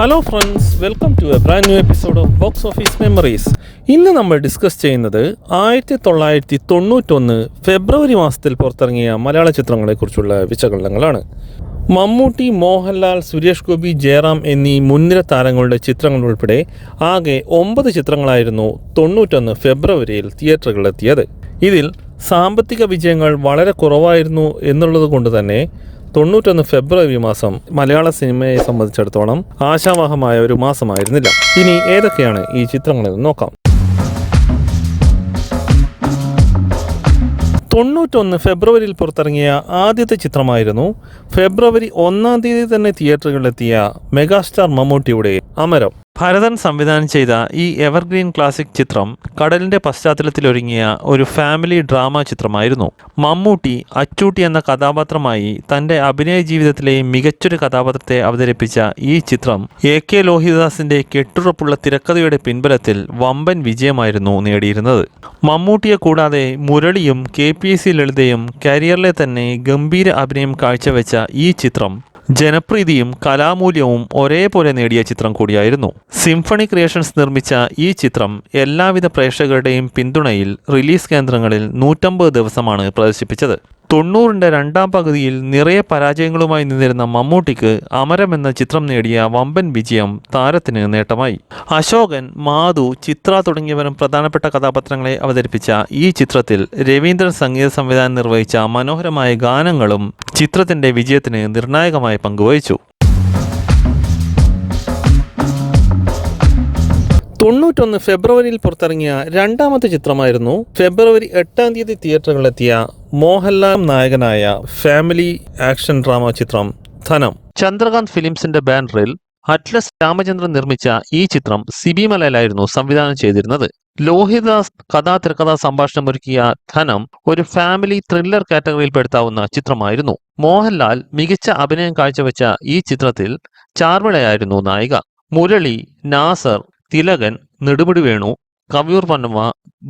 Hello friends, welcome to a brand new episode of box office memories. ഇന്ന് നമ്മൾ discuss ചെയ്യുന്നത് 1991 ഫെബ്രുവരി മാസത്തിൽ പുറത്തിറങ്ങിയ മലയാള ചിത്രങ്ങളെക്കുറിച്ചുള്ള വിശകലനങ്ങളാണ്. മമ്മൂട്ടി, മോഹൻലാൽ, സുരേഷ് ഗോപി, ജയറാം എന്നീ മുൻനിര താരങ്ങളുടെ ചിത്രങ്ങൾ ഉൾപ്പെടെ ആകെ 9 ചിത്രങ്ങളായിരുന്നു 91 ഫെബ്രുവരിയിൽ തിയേറ്ററുകളിലെത്തിയത്. ഇതിൽ സാമ്പത്തിക വിജയങ്ങൾ വളരെ കുറവായിരുന്നു എന്നുള്ളത് കൊണ്ട് തന്നെ 91 ഫെബ്രുവരി മാസം മലയാള സിനിമയെ സംബന്ധിച്ചിടത്തോളം ആശാവഹമായ ഒരു മാസമായിരുന്നില്ല. ഇനി ഏതൊക്കെയാണ് ഈ ചിത്രങ്ങളെന്ന് നോക്കാം. 91 ഫെബ്രുവരിയിൽ പുറത്തിറങ്ങിയ ആദ്യത്തെ ചിത്രമായിരുന്നു ഫെബ്രുവരി 1 തീയതി തന്നെ തിയേറ്ററുകളിലെത്തിയ മെഗാസ്റ്റാർ മമ്മൂട്ടിയുടെ അമരം. ഭരതൻ സംവിധാനം ചെയ്ത ഈ എവർഗ്രീൻ ക്ലാസിക് ചിത്രം കടലിൻ്റെ പശ്ചാത്തലത്തിലൊരുങ്ങിയ ഒരു ഫാമിലി ഡ്രാമ ചിത്രമായിരുന്നു. മമ്മൂട്ടി അച്ചൂട്ടി എന്ന കഥാപാത്രമായി തൻ്റെ അഭിനയ ജീവിതത്തിലെ മികച്ചൊരു കഥാപാത്രത്തെ അവതരിപ്പിച്ച ഈ ചിത്രം AK ലോഹിതദാസിൻ്റെ കെട്ടുറപ്പുള്ള തിരക്കഥയുടെ പിൻബലത്തിൽ വമ്പൻ വിജയമായിരുന്നു നേടിയിരുന്നത്. മമ്മൂട്ടിയെ കൂടാതെ മുരളിയും KPC ലളിതയും കരിയറിലെ തന്നെ ഗംഭീര അഭിനയം കാഴ്ചവെച്ച ഈ ചിത്രം ജനപ്രീതിയും കലാമൂല്യവും ഒരേപോലെ നേടിയ ചിത്രം കൂടിയായിരുന്നു. സിംഫണി ക്രിയേഷൻസ് നിർമ്മിച്ച ഈ ചിത്രം എല്ലാവിധ പ്രേക്ഷകരുടെയും പിന്തുണയിൽ റിലീസ് കേന്ദ്രങ്ങളിൽ 150 ദിവസമാണ് പ്രദർശിപ്പിച്ചത്. 90ൻ്റെ രണ്ടാം പകുതിയിൽ നിറയെ പരാജയങ്ങളുമായി നിന്നിരുന്ന മമ്മൂട്ടിക്ക് അമരം എന്ന ചിത്രം നേടിയ വമ്പൻ വിജയം താരത്തിന് നേട്ടമായി. അശോകൻ, മാധു, ചിത്ര തുടങ്ങിയവരും പ്രധാനപ്പെട്ട കഥാപാത്രങ്ങളെ അവതരിപ്പിച്ച ഈ ചിത്രത്തിൽ രവീന്ദ്രൻ സംഗീത സംവിധാനം നിർവഹിച്ച മനോഹരമായ ഗാനങ്ങളും ചിത്രത്തിൻ്റെ വിജയത്തിന് നിർണായകമായി പങ്കുവഹിച്ചു. 91 ഫെബ്രുവരിയിൽ പുറത്തിറങ്ങിയ രണ്ടാമത്തെ ചിത്രമായിരുന്നു ഫെബ്രുവരി 8 തീയതി തിയേറ്ററുകളിലെത്തിയ മോഹൻലാൽ നായകനായ ഫാമിലി ആക്ഷൻ ഡ്രാമ ചിത്രം ധനം. ചന്ദ്രകാന്ത് ഫിലിംസിന്റെ ബാനറിൽ അറ്റ്ലസ് രാമചന്ദ്രൻ നിർമ്മിച്ച ഈ ചിത്രം സിബി മലയിലായിരുന്നു സംവിധാനം ചെയ്തിരുന്നത്. ലോഹിതദാസ് തിരക്കഥാ സംഭാഷണമൊരുക്കിയ ധനം ഒരു ഫാമിലി ത്രില്ലർ കാറ്റഗറിയിൽപ്പെടുത്താവുന്ന ചിത്രമായിരുന്നു. മോഹൻലാൽ മികച്ച അഭിനയം കാഴ്ചവെച്ച ഈ ചിത്രത്തിൽ ചാർമിളയായിരുന്നു നായിക. മുരളി, നാസർ, തിലകൻ, നെടുമുടി വേണു, കവിയൂർ പൊന്നമ്മ,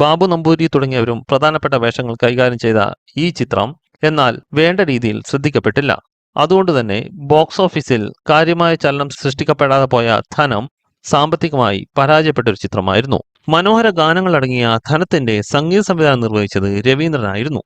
ബാബു നമ്പൂരി തുടങ്ങിയവരും പ്രധാനപ്പെട്ട വേഷങ്ങൾ കൈകാര്യം ചെയ്ത ഈ ചിത്രം എന്നാൽ വേണ്ട രീതിയിൽ ശ്രദ്ധിക്കപ്പെട്ടില്ല. അതുകൊണ്ട് തന്നെ ബോക്സ് ഓഫീസിൽ കാര്യമായ ചലനം സൃഷ്ടിക്കപ്പെടാതെ പോയ ധനം സാമ്പത്തികമായി പരാജയപ്പെട്ടൊരു ചിത്രമായിരുന്നു. മനോഹര ഗാനങ്ങളടങ്ങിയ ധനത്തിന്റെ സംഗീത സംവിധാനം നിർവഹിച്ചത് രവീന്ദ്രനായിരുന്നു.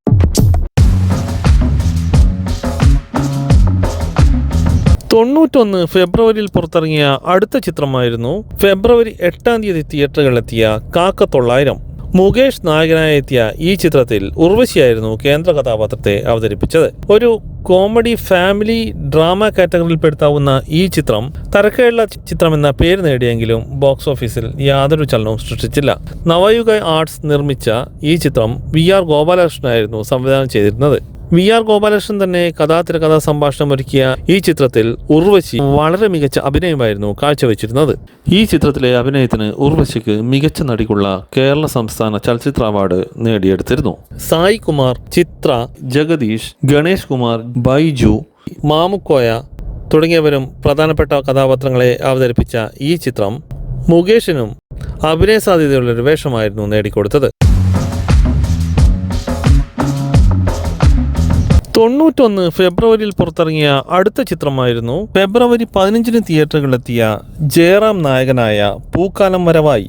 91 ഫെബ്രുവരിയിൽ പുറത്തിറങ്ങിയ അടുത്ത ചിത്രമായിരുന്നു ഫെബ്രുവരി 8 തീയതി തിയേറ്ററുകളിലെത്തിയ കാക്ക 900. മുകേഷ് നായകനായി എത്തിയ ഈ ചിത്രത്തിൽ ഉർവശിയായിരുന്നു കേന്ദ്ര കഥാപാത്രത്തെ അവതരിപ്പിച്ചത്. ഒരു കോമഡി ഫാമിലി ഡ്രാമ കാറ്റഗറിയിൽപ്പെടുത്താവുന്ന ഈ ചിത്രം തരക്കേടുള്ള ചിത്രം എന്ന പേര് നേടിയെങ്കിലും ബോക്സ് ഓഫീസിൽ യാതൊരു ചലനവും സൃഷ്ടിച്ചില്ല. നവയുഗ ആർട്സ് നിർമ്മിച്ച ഈ ചിത്രം VR ഗോപാലകൃഷ്ണനായിരുന്നു സംവിധാനം ചെയ്തിരുന്നത്. VR ഗോപാലകൃഷ്ണൻ തന്നെ തിരക്കഥാ സംഭാഷണം ഒരുക്കിയ ഈ ചിത്രത്തിൽ ഉർവശി വളരെ മികച്ച അഭിനയമായിരുന്നു കാഴ്ചവെച്ചിരുന്നത്. ഈ ചിത്രത്തിലെ അഭിനയത്തിന് ഉർവശിക്ക് മികച്ച നടിക്കുള്ള കേരള സംസ്ഥാന ചലച്ചിത്ര അവാർഡ് നേടിയെടുത്തിരുന്നു. സായി കുമാർ, ചിത്ര, ജഗദീഷ്, ഗണേഷ് കുമാർ, ബൈജു, മാമുക്കോയ തുടങ്ങിയവരും പ്രധാനപ്പെട്ട കഥാപാത്രങ്ങളെ അവതരിപ്പിച്ച ഈ ചിത്രം മുകേഷിനും അഭിനയ സാധ്യതയുള്ളൊരു വേഷമായിരുന്നു നേടിക്കൊടുത്തത്. 91 ഫെബ്രുവരിയിൽ പുറത്തിറങ്ങിയ അടുത്ത ചിത്രമായിരുന്നു ഫെബ്രുവരി 15 തിയേറ്ററുകളിലെത്തിയ ജയറാം നായകനായ പൂക്കാലം വരവായി.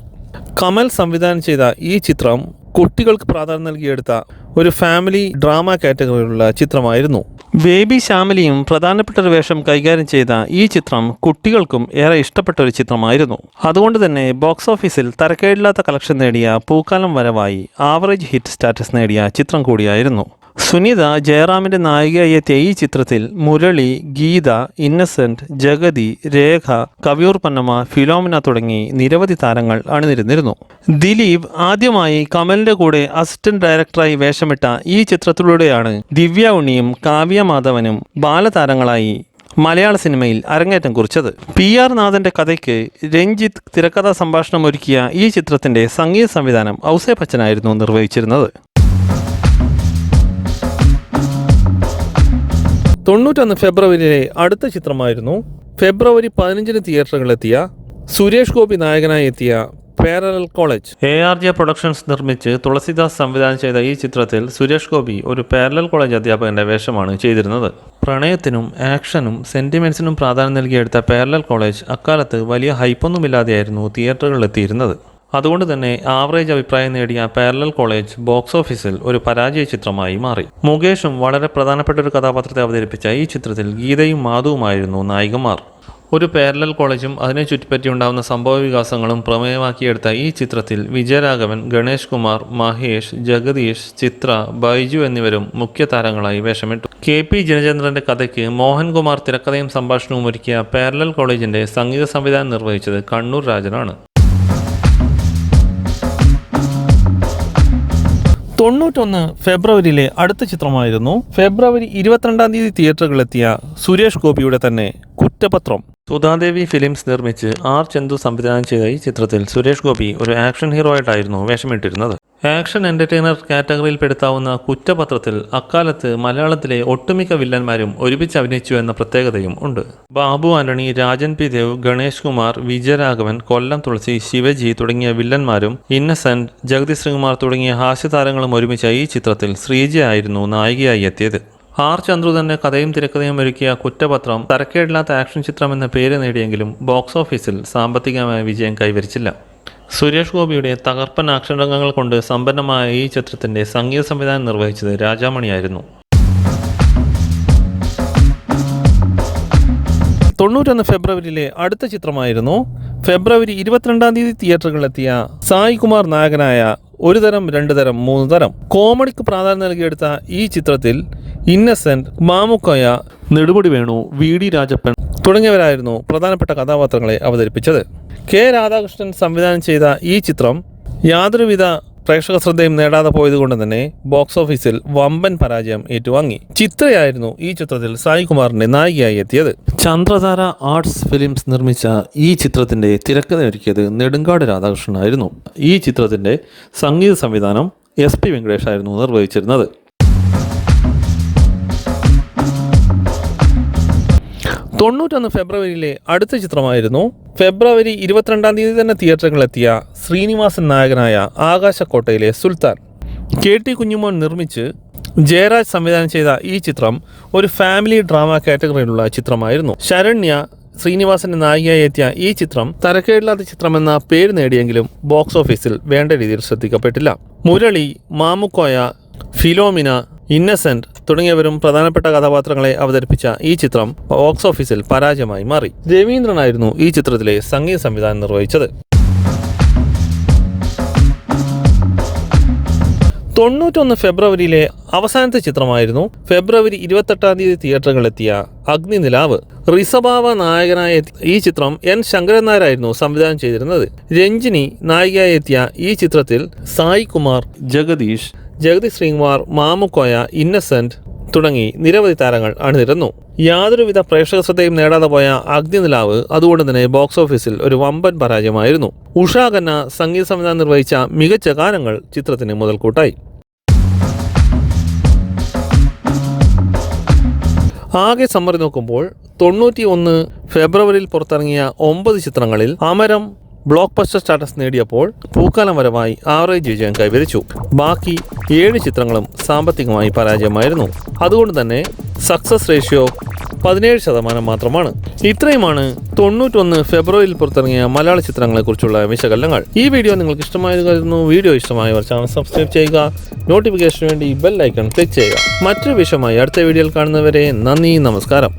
കമൽ സംവിധാനം ചെയ്ത ഈ ചിത്രം കുട്ടികൾക്ക് പ്രാധാന്യം നൽകിയെടുത്ത ഒരു ഫാമിലി ഡ്രാമ കാറ്റഗറിയിലുള്ള ചിത്രമായിരുന്നു. ബേബി ശ്യാമലിയും പ്രധാനപ്പെട്ട ഒരു വേഷം കൈകാര്യം ചെയ്ത ഈ ചിത്രം കുട്ടികൾക്കും ഏറെ ഇഷ്ടപ്പെട്ട ഒരു ചിത്രമായിരുന്നു. അതുകൊണ്ട് തന്നെ ബോക്സ് ഓഫീസിൽ തരക്കേടില്ലാത്ത കളക്ഷൻ നേടിയ പൂക്കാലം വരവായി ആവറേജ് ഹിറ്റ് സ്റ്റാറ്റസ് നേടിയ ചിത്രം കൂടിയായിരുന്നു. സുനിത ജയറാമിൻ്റെ നായികയായി എത്തിയ ഈ ചിത്രത്തിൽ മുരളി, ഗീത, ഇന്നസെന്റ്, ജഗതി, രേഖ, കവിയൂർ പൊന്നമ്മ, ഫിലോമിന തുടങ്ങി നിരവധി താരങ്ങൾ അണിനിരന്നിരുന്നു. ദിലീപ് ആദ്യമായി കമലിന്റെ കൂടെ അസിസ്റ്റന്റ് ഡയറക്ടറായി വേഷമിട്ട ഈ ചിത്രത്തിലൂടെയാണ് ദിവ്യ ഉണ്ണിയും കാവ്യ മാധവനും ബാലതാരങ്ങളായി മലയാള സിനിമയിൽ അരങ്ങേറ്റം കുറിച്ചത്. PR നാഥന്റെ കഥയ്ക്ക് രഞ്ജിത്ത് തിരക്കഥാ സംഭാഷണം ഒരുക്കിയ ഈ ചിത്രത്തിന്റെ സംഗീത സംവിധാനം ഔസേപ്പ് ബച്ചനായിരുന്നു നിർവഹിച്ചിരുന്നത്. 91 ഫെബ്രുവരിയിലെ അടുത്ത ചിത്രമായിരുന്നു ഫെബ്രുവരി 15 തിയേറ്ററുകളിലെത്തിയ സുരേഷ് ഗോപി നായകനായി എത്തിയ പാരലൽ കോളേജ്. ARJ പ്രൊഡക്ഷൻസ് നിർമ്മിച്ച് തുളസിദാസ് സംവിധാനം ചെയ്ത ഈ ചിത്രത്തിൽ സുരേഷ് ഗോപി ഒരു പാരലൽ കോളേജ് അധ്യാപകന്റെ വേഷമാണ് ചെയ്തിരുന്നത്. പ്രണയത്തിനും ആക്ഷനും സെന്റിമെന്റ്സിനും പ്രാധാന്യം നൽകിയെടുത്ത പാരലൽ കോളേജ് അക്കാലത്ത് വലിയ ഹൈപ്പൊന്നുമില്ലാതെയായിരുന്നു തിയേറ്ററുകളിലെത്തിയിരുന്നത്. അതുകൊണ്ട് തന്നെ ആവറേജ് അഭിപ്രായം നേടിയ പാരലൽ കോളേജ് ബോക്സ് ഓഫീസിൽ ഒരു പരാജയ ചിത്രമായി മാറി. മുകേഷും വളരെ പ്രധാനപ്പെട്ട ഒരു കഥാപാത്രത്തെ അവതരിപ്പിച്ച ഈ ചിത്രത്തിൽ ഗീതയും മാധവുമായിരുന്നു നായികമാർ. ഒരു പാരലൽ കോളേജും അതിനെ ചുറ്റിപ്പറ്റിയുണ്ടാകുന്ന സംഭവ വികാസങ്ങളും പ്രമേയമാക്കിയെടുത്ത ഈ ചിത്രത്തിൽ വിജയരാഘവൻ, ഗണേഷ് കുമാർ, മഹേഷ്, ജഗദീഷ്, ചിത്ര, ബൈജു എന്നിവരും മുഖ്യ താരങ്ങളായി വേഷമിട്ടു. KP ജനചന്ദ്രന്റെ കഥയ്ക്ക് മോഹൻകുമാർ തിരക്കഥയും സംഭാഷണവും ഒരുക്കിയ പാരലൽ കോളേജിന്റെ സംഗീത സംവിധാനം നിർവഹിച്ചത് കണ്ണൂർ രാജനാണ്. 91 ഫെബ്രുവരിയിലെ അടുത്ത ചിത്രമായിരുന്നു ഫെബ്രുവരി 22 തിയേറ്ററുകളിലെത്തിയ സുരേഷ് ഗോപിയുടെ തന്നെ കുറ്റപത്രം. സുധാദേവി ഫിലിംസ് നിർമ്മിച്ച് R. ചന്തു സംവിധാനം ചെയ്ത ഈ ചിത്രത്തിൽ സുരേഷ് ഗോപി ഒരു ആക്ഷൻ ഹീറോ ആയിട്ടായിരുന്നു വേഷമിട്ടിരുന്നത്. ആക്ഷൻ എന്റർടൈനർ കാറ്റഗറിയിൽ പെടുത്താവുന്ന കുറ്റപത്രത്തിൽ അക്കാലത്ത് മലയാളത്തിലെ ഒട്ടുമിക്ക വില്ലന്മാരും ഒരുമിച്ച് അഭിനയിച്ചു എന്ന പ്രത്യേകതയും ഉണ്ട്. ബാബു ആന്റണി, രാജൻ പി ദേവ്, ഗണേഷ് കുമാർ, വിജയരാഘവൻ, കൊല്ലം തുളസി, ശിവജി തുടങ്ങിയ വില്ലന്മാരും ഇന്നസെന്റ്, ജഗതി ശ്രീകുമാർ തുടങ്ങിയ ഹാസ്യതാരങ്ങളും ഒരുമിച്ച ഈ ചിത്രത്തിൽ ശ്രീജ ആയിരുന്നു നായികയായി എത്തിയത്. R. ചന്ദ്രു തന്നെ കഥയും തിരക്കഥയും ഒരുക്കിയ കുറ്റപത്രം തരക്കേടില്ലാത്ത ആക്ഷൻ ചിത്രം എന്ന പേര് നേടിയെങ്കിലും ബോക്സ് ഓഫീസിൽ സാമ്പത്തികമായ വിജയം കൈവരിച്ചില്ല. സുരേഷ് ഗോപിയുടെ തകർപ്പൻ ആക്ഷൻ രംഗങ്ങൾ കൊണ്ട് സമ്പന്നമായ ഈ ചിത്രത്തിന്റെ സംഗീത സംവിധാനം നിർവഹിച്ചത് രാജാമണിയായിരുന്നു. 91 ഫെബ്രുവരിയിലെ അടുത്ത ചിത്രമായിരുന്നു ഫെബ്രുവരി 22 തിയേറ്ററുകളിലെത്തിയ സായി കുമാർ നായകനായ ഒരു തരം, രണ്ട് തരം, മൂന്ന് തരം. കോമഡിക്ക് പ്രാധാന്യം നൽകിയെടുത്ത ഈ ചിത്രത്തിൽ ഇന്നസെന്റ്, മാമുക്കോയ, നെടുമുടി വേണു, VD രാജപ്പൻ തുടങ്ങിയവരായിരുന്നു പ്രധാനപ്പെട്ട കഥാപാത്രങ്ങളെ അവതരിപ്പിച്ചത്. K. രാധാകൃഷ്ണൻ സംവിധാനം ചെയ്ത ഈ ചിത്രം യാതൊരുവിധ പ്രേക്ഷക ശ്രദ്ധയും നേടാതെ പോയതുകൊണ്ട് തന്നെ ബോക്സ് ഓഫീസിൽ വമ്പൻ പരാജയം ഏറ്റുവാങ്ങി. ചിത്രയായിരുന്നു ഈ ചിത്രത്തിൽ സായി കുമാറിന്റെ നായികയായി എത്തിയത്. ചന്ദ്രധാര ആർട്സ് ഫിലിംസ് നിർമ്മിച്ച ഈ ചിത്രത്തിന്റെ തിരക്കഥ ഒരുക്കിയത് നെടുങ്കാട് രാധാകൃഷ്ണനായിരുന്നു. ഈ ചിത്രത്തിന്റെ സംഗീത സംവിധാനം SP വെങ്കടേഷ് ആയിരുന്നു നിർവഹിച്ചിരുന്നത്. 91 ഫെബ്രുവരിയിലെ അടുത്ത ചിത്രമായിരുന്നു ഫെബ്രുവരി 22 തന്നെ തിയേറ്ററുകളിലെത്തിയ ശ്രീനിവാസൻ നായകനായ ആകാശക്കോട്ടയിലെ സുൽത്താൻ. KT കുഞ്ഞുമോൻ നിർമ്മിച്ച് ജയരാജ് സംവിധാനം ചെയ്ത ഈ ചിത്രം ഒരു ഫാമിലി ഡ്രാമ കാറ്റഗറിയിലുള്ള ചിത്രമായിരുന്നു. ശരണ്യ ശ്രീനിവാസന്റെ നായികയായി എത്തിയ ഈ ചിത്രം തരക്കേടില്ലാത്ത ചിത്രമെന്ന പേര് നേടിയെങ്കിലും ബോക്സ് ഓഫീസിൽ വേണ്ട രീതിയിൽ ശ്രദ്ധിക്കപ്പെട്ടില്ല. മുരളി, മാമുക്കോയ, ഫിലോമിന, ഇന്നസെന്റ് തുടങ്ങിയവരും പ്രധാനപ്പെട്ട കഥാപാത്രങ്ങളെ അവതരിപ്പിച്ച ഈ ചിത്രം ബോക്സ് ഓഫീസിൽ പരാജയമായി മാറി. രവീന്ദ്രനായിരുന്നു ഈ ചിത്രത്തിലെ സംഗീത സംവിധാനം നിർവഹിച്ചത്. 91 ഫെബ്രുവരിയിലെ അവസാനത്തെ ചിത്രമായിരുന്നു ഫെബ്രുവരി 28 തിയേറ്ററുകളിലെത്തിയ അഗ്നിനിലാവ്. റിസബാവ നായകനായ ഈ ചിത്രം N. ശങ്കരൻ നായരായിരുന്നു സംവിധാനം ചെയ്തിരുന്നത്. രഞ്ജിനി നായികയായി എത്തിയ ഈ ചിത്രത്തിൽ സായി കുമാർ, ജഗദീഷ്, ജഗതി ശ്രീകുമാർ, മാമുക്കോയ, ഇന്നസെന്റ് തുടങ്ങി നിരവധി താരങ്ങൾ അണിനിരന്നു. യാതൊരുവിധ പ്രേക്ഷക ശ്രദ്ധയും നേടാതെ പോയ അഗ്നിനിലാവ് അതുകൊണ്ട് തന്നെ ബോക്സ് ഓഫീസിൽ ഒരു വമ്പൻ പരാജയമായിരുന്നു. ഉഷാ ഖന്ന സംഗീത സംവിധാനം നിർവഹിച്ച മികച്ച ഗാനങ്ങൾ ചിത്രത്തിന് മുതൽക്കൂട്ടായി. ആകെ സമ്മറി നോക്കുമ്പോൾ 91 ഫെബ്രുവരിയിൽ പുറത്തിറങ്ങിയ 9 ചിത്രങ്ങളിൽ അമരം ബ്ലോക്ക് ബസ്റ്റർ സ്റ്റാറ്റസ് നേടിയപ്പോൾ പൂക്കാലം വരവായി ആവറേജ് വിജയം കൈവരിച്ചു. ബാക്കി 7 ചിത്രങ്ങളും സാമ്പത്തികമായി പരാജയമായിരുന്നു. അതുകൊണ്ട് തന്നെ സക്സസ് റേഷ്യോ 17% മാത്രമാണ്. ഇത്രയുമാണ് 91 ഫെബ്രുവരിയിൽ പുറത്തിറങ്ങിയ മലയാള ചിത്രങ്ങളെക്കുറിച്ചുള്ള വിശകലനങ്ങൾ. ഈ വീഡിയോ നിങ്ങൾക്ക് ഇഷ്ടമായെന്ന് കരുതുന്നു. വീഡിയോ ഇഷ്ടമായവർ ചാനൽ സബ്സ്ക്രൈബ് ചെയ്യുക. നോട്ടിഫിക്കേഷന് വേണ്ടി ബെൽ ഐക്കൺ ക്ലിക്ക് ചെയ്യുക. മറ്റൊരു വിഷയമായി അടുത്ത വീഡിയോയിൽ കാണുന്നവരെ നന്ദി, നമസ്കാരം.